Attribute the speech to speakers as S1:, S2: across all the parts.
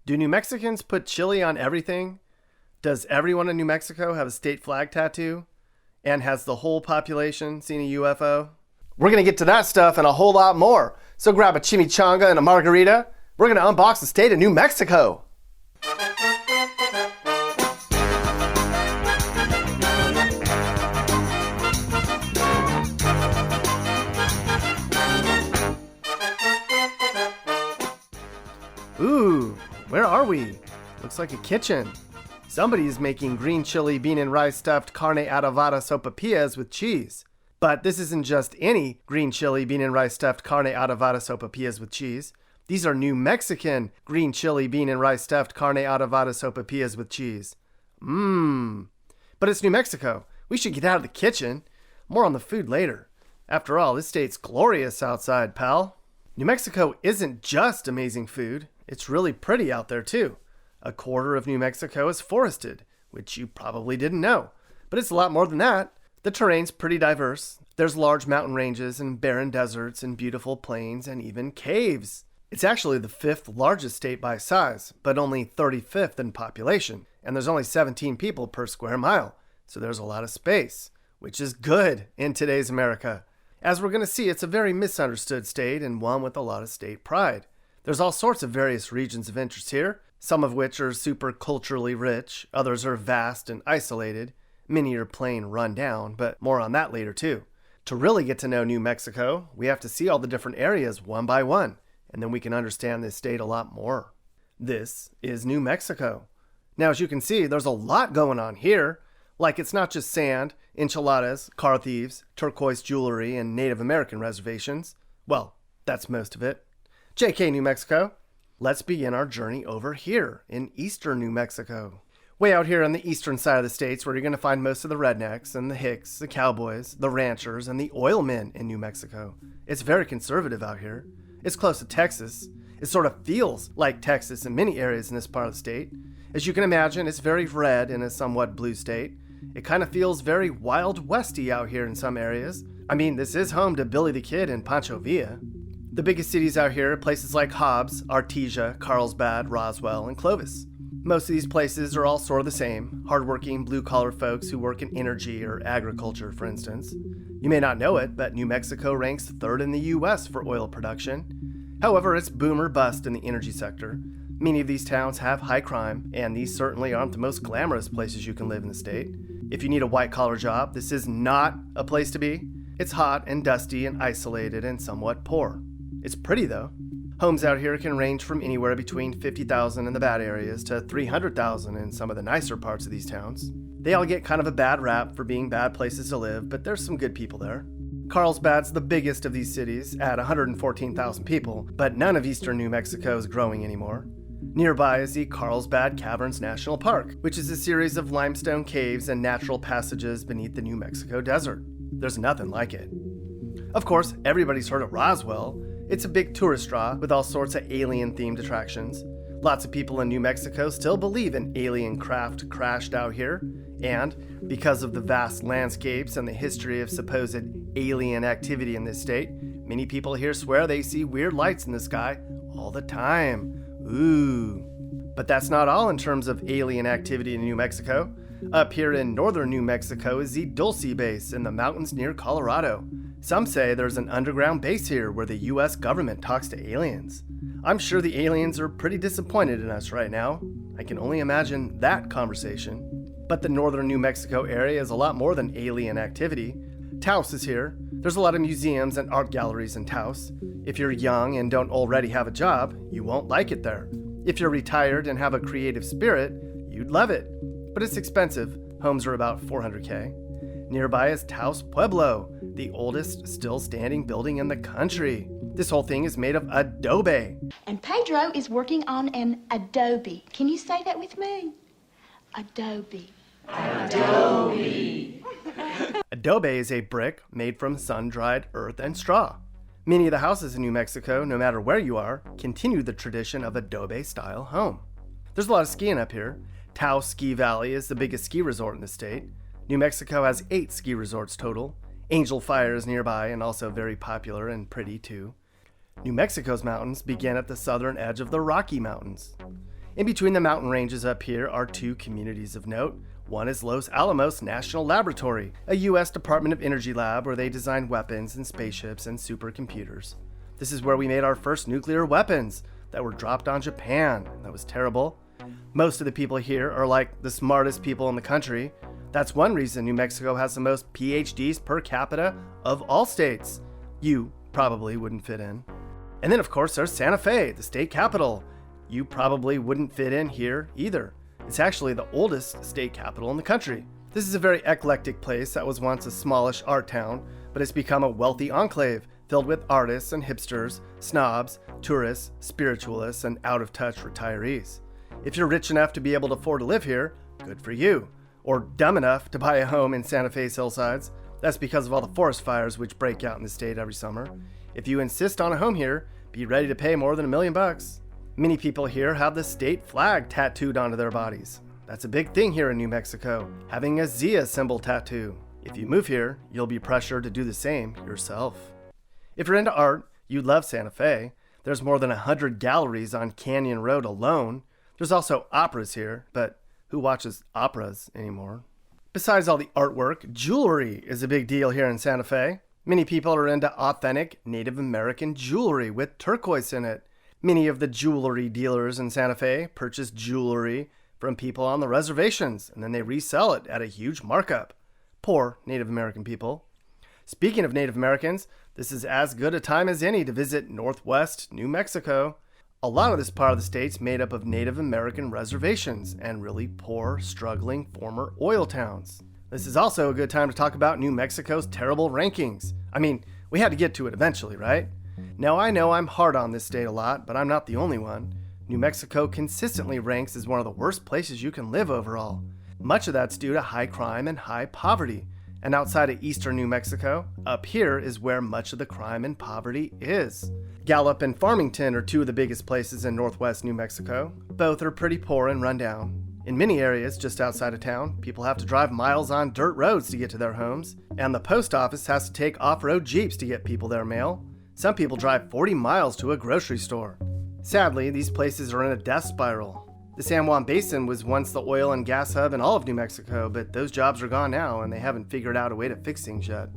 S1: Do New Mexicans put chili on everything? Does everyone in New Mexico have a state flag tattoo? And has the whole population seen a UFO? We're going to get to that stuff and a whole lot more. So grab a chimichanga and a margarita. We're going to unbox the state of New Mexico. Ooh, where are we? Looks like a kitchen. Somebody is making green chili bean and rice stuffed carne adovada sopapillas with cheese. But this isn't just any green chili bean and rice stuffed carne adovada sopapillas with cheese. These are New Mexican green chili bean and rice stuffed carne adovada sopapillas with cheese. But it's New Mexico. We should get out of the kitchen. More on the food later. After all, this state's glorious outside, pal. New Mexico isn't just amazing food. It's really pretty out there too. A quarter of New Mexico is forested, which you probably didn't know. But it's a lot more than that. The terrain's pretty diverse. There's large mountain ranges and barren deserts and beautiful plains and even caves. It's actually the 5th largest state by size, but only 35th in population. And there's only 17 people per square mile. So there's a lot of space, which is good in today's America. As we're going to see, it's a very misunderstood state and one with a lot of state pride. There's all sorts of various regions of interest here, some of which are super culturally rich, others are vast and isolated, many are plain run down, but more on that later too. To really get to know New Mexico, we have to see all the different areas one by one, and then we can understand this state a lot more. This is New Mexico. Now, as you can see, there's a lot going on here. Like, it's not just sand, enchiladas, car thieves, turquoise jewelry, and Native American reservations. Well, that's most of it. JK, New Mexico. Let's begin our journey over here in eastern New Mexico. Way out here on the eastern side of the states, where you're going to find most of the rednecks and the hicks, the cowboys, the ranchers, and the oil men in New Mexico. It's very conservative out here. It's close to Texas. It sort of feels like Texas in many areas in this part of the state. As you can imagine, it's very red in a somewhat blue state. It kind of feels very Wild Westy out here in some areas. I mean, this is home to Billy the Kid and Pancho Villa. The biggest cities out here are places like Hobbs, Artesia, Carlsbad, Roswell, and Clovis. Most of these places are all sort of the same, hardworking blue-collar folks who work in energy or agriculture, for instance. You may not know it, but New Mexico ranks 3rd in the U.S. for oil production. However, it's boom or bust in the energy sector. Many of these towns have high crime, and these certainly aren't the most glamorous places you can live in the state. If you need a white-collar job, this is not a place to be. It's hot and dusty and isolated and somewhat poor. It's pretty though. Homes out here can range from anywhere between $50,000 in the bad areas to $300,000 in some of the nicer parts of these towns. They all get kind of a bad rap for being bad places to live, but there's some good people there. Carlsbad's the biggest of these cities at 114,000 people, but none of eastern New Mexico is growing anymore. Nearby is the Carlsbad Caverns National Park, which is a series of limestone caves and natural passages beneath the New Mexico desert. There's nothing like it. Of course, everybody's heard of Roswell. It's a big tourist draw with all sorts of alien-themed attractions. Lots of people in New Mexico still believe an alien craft crashed out here, and because of the vast landscapes and the history of supposed alien activity in this state, many people here swear they see weird lights in the sky all the time. Ooh. But that's not all in terms of alien activity in New Mexico. Up here in northern New Mexico is the Dulce Base in the mountains near Colorado. Some say there's an underground base here where the US government talks to aliens. I'm sure the aliens are pretty disappointed in us right now. I can only imagine that conversation. But the northern New Mexico area is a lot more than alien activity. Taos is here. There's a lot of museums and art galleries in Taos. If you're young and don't already have a job, you won't like it there. If you're retired and have a creative spirit, you'd love it. But it's expensive. Homes are about $400K. Nearby is Taos Pueblo, the oldest still standing building in the country. This whole thing is made of adobe.
S2: And Pedro is working on an adobe. Can you say that with me? Adobe.
S3: Adobe.
S1: Adobe is a brick made from sun-dried earth and straw. Many of the houses in New Mexico, no matter where you are, continue the tradition of adobe-style home. There's a lot of skiing up here. Taos Ski Valley is the biggest ski resort in the state. New Mexico has 8 ski resorts total. Angel Fire is nearby and also very popular and pretty too. New Mexico's mountains begin at the southern edge of the Rocky Mountains. In between the mountain ranges up here are two communities of note. One is Los Alamos National Laboratory, a U.S. Department of Energy lab where they design weapons and spaceships and supercomputers. This is where we made our first nuclear weapons that were dropped on Japan. That was terrible. Most of the people here are like the smartest people in the country. That's one reason New Mexico has the most PhDs per capita of all states. You probably wouldn't fit in. And then of course there's Santa Fe, the state capital. You probably wouldn't fit in here either. It's actually the oldest state capital in the country. This is a very eclectic place that was once a smallish art town, but it's become a wealthy enclave filled with artists and hipsters, snobs, tourists, spiritualists, and out-of-touch retirees. If you're rich enough to be able to afford to live here, good for you. Or dumb enough to buy a home in Santa Fe's hillsides, that's because of all the forest fires which break out in the state every summer. If you insist on a home here, be ready to pay more than $1 million. Many people here have the state flag tattooed onto their bodies. That's a big thing here in New Mexico, having a Zia symbol tattoo. If you move here, you'll be pressured to do the same yourself. If you're into art, you'd love Santa Fe. There's more than 100 galleries on Canyon Road alone. There's also operas here, but who watches operas anymore? Besides all the artwork, jewelry is a big deal here in Santa Fe. Many people are into authentic Native American jewelry with turquoise in it. Many of the jewelry dealers in Santa Fe purchase jewelry from people on the reservations, and then they resell it at a huge markup. Poor Native American people. Speaking of Native Americans, this is as good a time as any to visit Northwest New Mexico. A lot of this part of the state's made up of Native American reservations and really poor, struggling former oil towns. This is also a good time to talk about New Mexico's terrible rankings. I mean, we had to get to it eventually, right? Now I know I'm hard on this state a lot, but I'm not the only one. New Mexico consistently ranks as one of the worst places you can live overall. Much of that's due to high crime and high poverty. And outside of eastern New Mexico, up here is where much of the crime and poverty is. Gallup and Farmington are two of the biggest places in northwest New Mexico. Both are pretty poor and run down. In many areas just outside of town, people have to drive miles on dirt roads to get to their homes, and the post office has to take off-road jeeps to get people their mail. Some people drive 40 miles to a grocery store. Sadly, these places are in a death spiral. The San Juan Basin was once the oil and gas hub in all of New Mexico, but those jobs are gone now and they haven't figured out a way to fix things yet.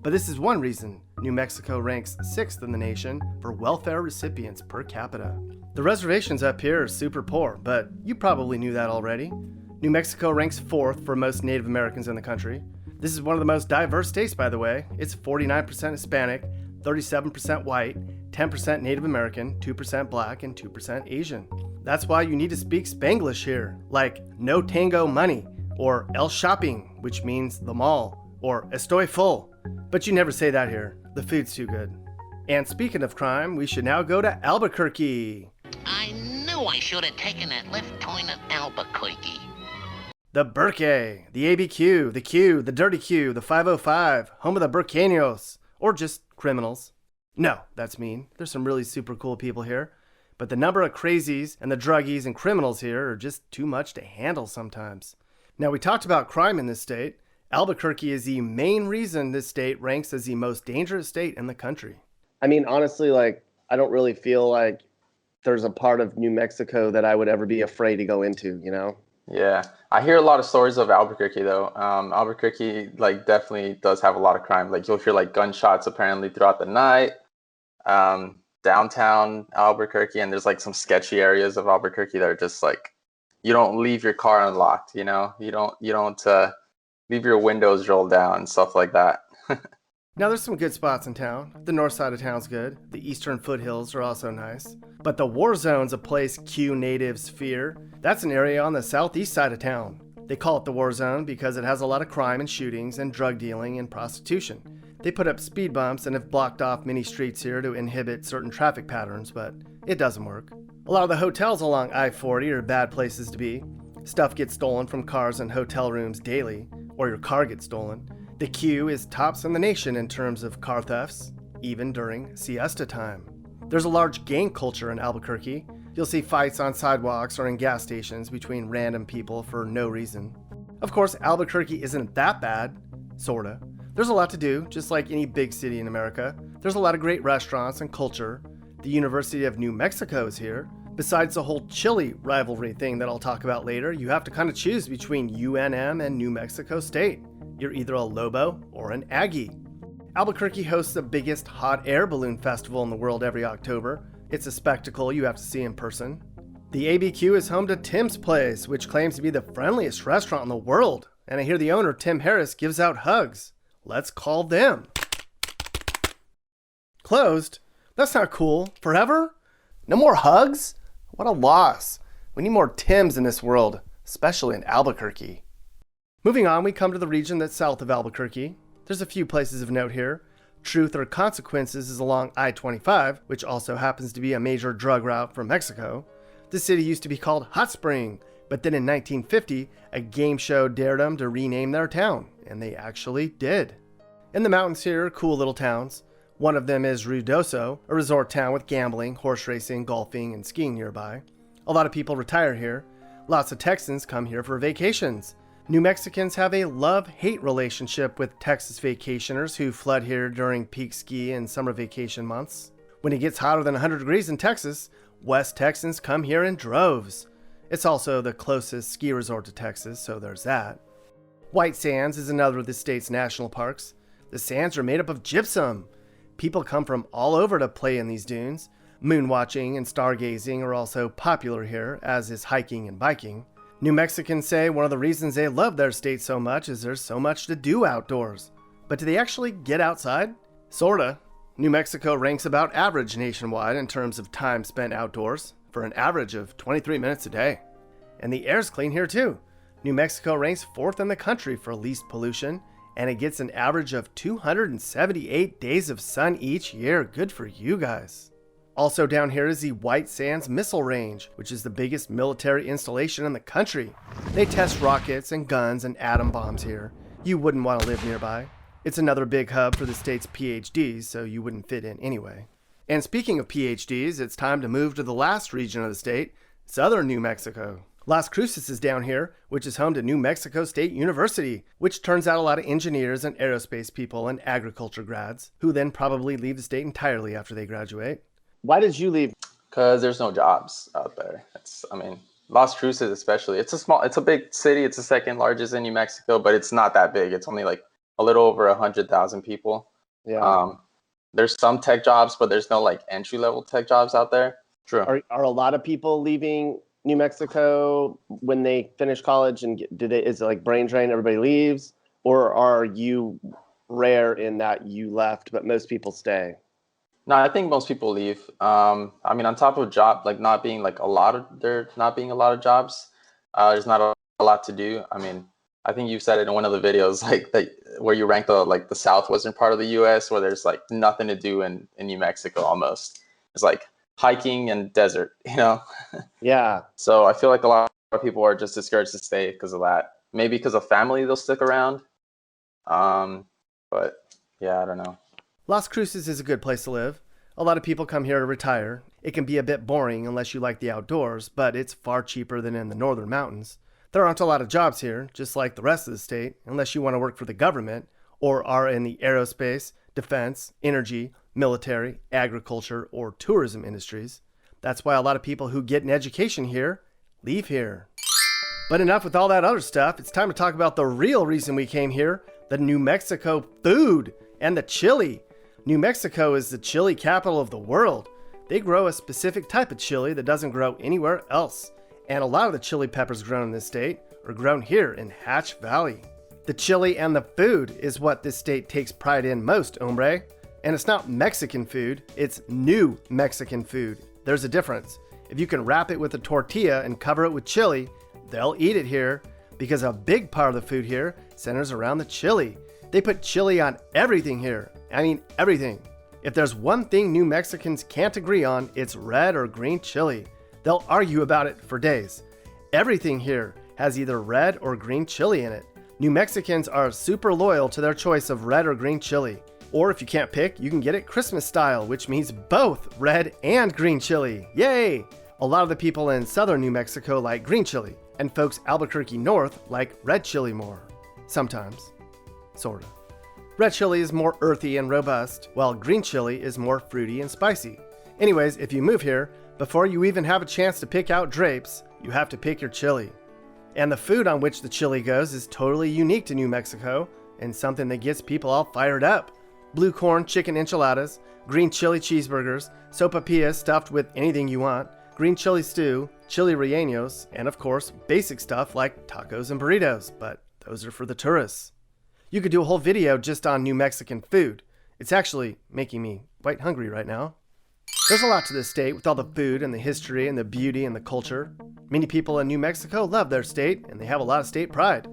S1: But this is one reason New Mexico ranks 6th in the nation for welfare recipients per capita. The reservations up here are super poor, but you probably knew that already. New Mexico ranks 4th for most Native Americans in the country. This is one of the most diverse states, by the way. It's 49% Hispanic, 37% white, 10% Native American, 2% black, and 2% Asian. That's why you need to speak Spanglish here, like no tango money, or el shopping, which means the mall, or estoy full. But you never say that here. The food's too good. And speaking of crime, we should now go to Albuquerque.
S3: I knew I should have taken that left turn at Albuquerque.
S1: The Burque, the ABQ, the Q, the Dirty Q, the 505, home of the Burqueños, or just criminals. No, that's mean. There's some really super cool people here. But the number of crazies and the druggies and criminals here are just too much to handle sometimes. Now, we talked about crime in this state. Albuquerque is the main reason this state ranks as the most dangerous state in the country.
S4: I mean, honestly, I don't really feel like there's a part of New Mexico that I would ever be afraid to go into, you know?
S5: Yeah, I hear a lot of stories of Albuquerque though. Albuquerque definitely does have a lot of crime. You'll hear gunshots apparently throughout the night. Downtown Albuquerque, and there's some sketchy areas of Albuquerque that are just you don't leave your car unlocked, you know? You don't leave your windows rolled down and stuff like that.
S1: Now there's some good spots in town. The north side of town's good. The eastern foothills are also nice. But the war zone's a place Q natives fear. That's an area on the southeast side of town. They call it the war zone because it has a lot of crime and shootings and drug dealing and prostitution. They put up speed bumps and have blocked off many streets here to inhibit certain traffic patterns, but it doesn't work. A lot of the hotels along I-40 are bad places to be. Stuff gets stolen from cars and hotel rooms daily, or your car gets stolen. The Q is tops in the nation in terms of car thefts, even during siesta time. There's a large gang culture in Albuquerque. You'll see fights on sidewalks or in gas stations between random people for no reason. Of course, Albuquerque isn't that bad, sorta. There's a lot to do, just like any big city in America. There's a lot of great restaurants and culture. The University of New Mexico is here. Besides the whole chili rivalry thing that I'll talk about later, you have to kind of choose between UNM and New Mexico State. You're either a Lobo or an Aggie. Albuquerque hosts the biggest hot air balloon festival in the world every October. It's a spectacle you have to see in person. The ABQ is home to Tim's Place, which claims to be the friendliest restaurant in the world. And I hear the owner, Tim Harris, gives out hugs. Let's call them. Closed? That's not cool. Forever? No more hugs? What a loss. We need more Tims in this world, especially in Albuquerque. Moving on, we come to the region that's south of Albuquerque. There's a few places of note here. Truth or Consequences is along I-25, which also happens to be a major drug route from Mexico. The city used to be called Hot Spring, but then in 1950, a game show dared them to rename their town, and they actually did. In the mountains here are cool little towns. One of them is Ruidoso, a resort town with gambling, horse racing, golfing, and skiing nearby. A lot of people retire here. Lots of Texans come here for vacations. New Mexicans have a love-hate relationship with Texas vacationers who flood here during peak ski and summer vacation months. When it gets hotter than 100 degrees in Texas, West Texans come here in droves. It's also the closest ski resort to Texas, so there's that. White Sands is another of the state's national parks. The sands are made up of gypsum. People come from all over to play in these dunes. Moonwatching and stargazing are also popular here, as is hiking and biking. New Mexicans say one of the reasons they love their state so much is there's so much to do outdoors. But do they actually get outside? Sorta. New Mexico ranks about average nationwide in terms of time spent outdoors, for an average of 23 minutes a day. And the air's clean here too. New Mexico ranks 4th in the country for least pollution, and it gets an average of 278 days of sun each year. Good for you guys. Also down here is the White Sands Missile Range, which is the biggest military installation in the country. They test rockets and guns and atom bombs here. You wouldn't want to live nearby. It's another big hub for the state's PhDs, so you wouldn't fit in anyway. And speaking of PhDs, it's time to move to the last region of the state, southern New Mexico. Las Cruces is down here, which is home to New Mexico State University, which turns out a lot of engineers and aerospace people and agriculture grads, who then probably leave the state entirely after they graduate.
S4: Why did you leave?
S5: Because there's no jobs out there. Las Cruces especially. It's a big city. It's the second largest in New Mexico, but it's not that big. It's only like a little over 100,000 people.
S4: Yeah.
S5: There's some tech jobs, but there's no like entry level tech jobs out there. True.
S4: Are a lot of people leaving New Mexico when they finish college, and is it like brain drain, everybody leaves, or are you rare in that you left but most people stay?
S5: No, I think most people leave. On top of not being a lot of jobs, there's not a lot to do. I think you said it in one of the videos, where you rank the southwestern part of the U.S., where there's like nothing to do in New Mexico almost. It's like hiking and desert,
S4: Yeah.
S5: So I feel like a lot of people are just discouraged to stay because of that. Maybe because of family, they'll stick around. But yeah, I don't know.
S1: Las Cruces is a good place to live. A lot of people come here to retire. It can be a bit boring unless you like the outdoors, but it's far cheaper than in the northern mountains. There aren't a lot of jobs here, just like the rest of the state, unless you want to work for the government or are in the aerospace, defense, energy, military, agriculture, or tourism industries. That's why a lot of people who get an education here leave here. But enough with all that other stuff. It's time to talk about the real reason we came here, the New Mexico food and the chili. New Mexico is the chili capital of the world. They grow a specific type of chili that doesn't grow anywhere else. And a lot of the chili peppers grown in this state are grown here in Hatch Valley. The chili and the food is what this state takes pride in most, hombre. And it's not Mexican food, it's new Mexican food. There's a difference. If you can wrap it with a tortilla and cover it with chili, they'll eat it here, because a big part of the food here centers around the chili. They put chili on everything here. Everything. If there's one thing New Mexicans can't agree on, it's red or green chili. They'll argue about it for days. Everything here has either red or green chili in it. New Mexicans are super loyal to their choice of red or green chili. Or if you can't pick, you can get it Christmas style, which means both red and green chili. Yay! A lot of the people in southern New Mexico like green chili, and folks Albuquerque north like red chili more. Sometimes. Sorta. Red chili is more earthy and robust, while green chili is more fruity and spicy. Anyways, if you move here, Before you even have a chance to pick out drapes, you have to pick your chili. And the food on which the chili goes is totally unique to New Mexico and something that gets people all fired up. Blue corn chicken enchiladas, green chili cheeseburgers, sopapillas stuffed with anything you want, green chili stew, chili rellenos, and of course, basic stuff like tacos and burritos, but those are for the tourists. You could do a whole video just on New Mexican food. It's actually making me quite hungry right now. There's a lot to this state with all the food and the history and the beauty and the culture. Many people in New Mexico love their state and they have a lot of state pride.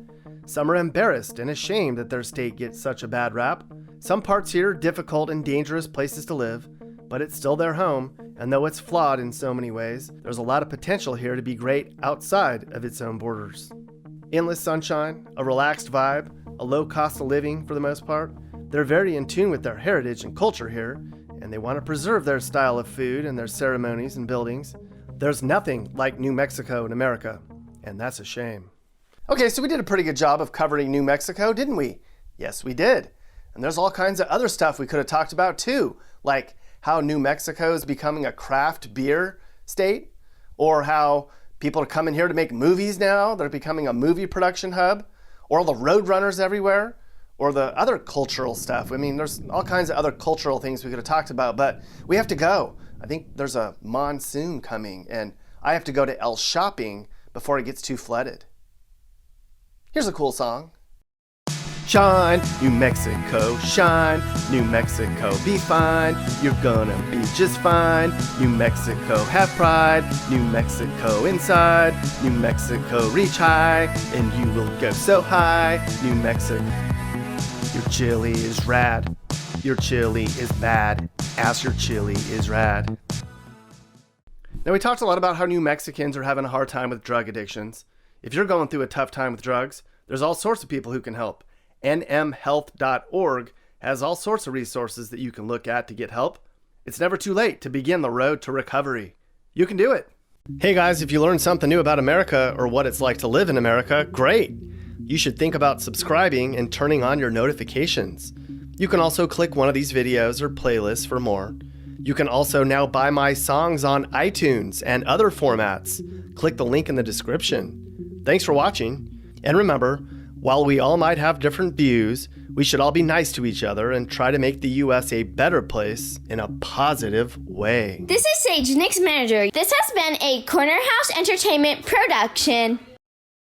S1: Some are embarrassed and ashamed that their state gets such a bad rap. Some parts here are difficult and dangerous places to live, but it's still their home, and though it's flawed in so many ways, there's a lot of potential here to be great outside of its own borders. Endless sunshine, a relaxed vibe, a low cost of living for the most part. They're very in tune with their heritage and culture here, and they want to preserve their style of food and their ceremonies and buildings. There's nothing like New Mexico in America, and that's a shame. Okay, so we did a pretty good job of covering New Mexico, didn't we? Yes, we did. And there's all kinds of other stuff we could have talked about too, like how New Mexico is becoming a craft beer state, or how people are coming here to make movies now. They're becoming a movie production hub, or the road runners everywhere, or the other cultural stuff. I mean, there's all kinds of other cultural things we could have talked about, but we have to go. I think there's a monsoon coming, and I have to go to El Shopping before it gets too flooded. Here's a cool song. Shine, New Mexico, shine, New Mexico, be fine, you're gonna be just fine. New Mexico, have pride, New Mexico inside, New Mexico, reach high, and you will go so high. New Mexico, your chili is rad, your chili is bad, ass your chili is rad. Now we talked a lot about how New Mexicans are having a hard time with drug addictions. If you're going through a tough time with drugs, there's all sorts of people who can help. nmhealth.org has all sorts of resources that you can look at to get help. It's never too late to begin the road to recovery. You can do it. Hey guys, if you learned something new about America or what it's like to live in America, great. You should think about subscribing and turning on your notifications. You can also click one of these videos or playlists for more. You can also now buy my songs on iTunes and other formats. Click the link in the description. Thanks for watching. And remember, while we all might have different views, we should all be nice to each other and try to make the U.S. a better place in a positive way.
S6: This is Sage, Nick's manager. This has been a Corner House Entertainment production.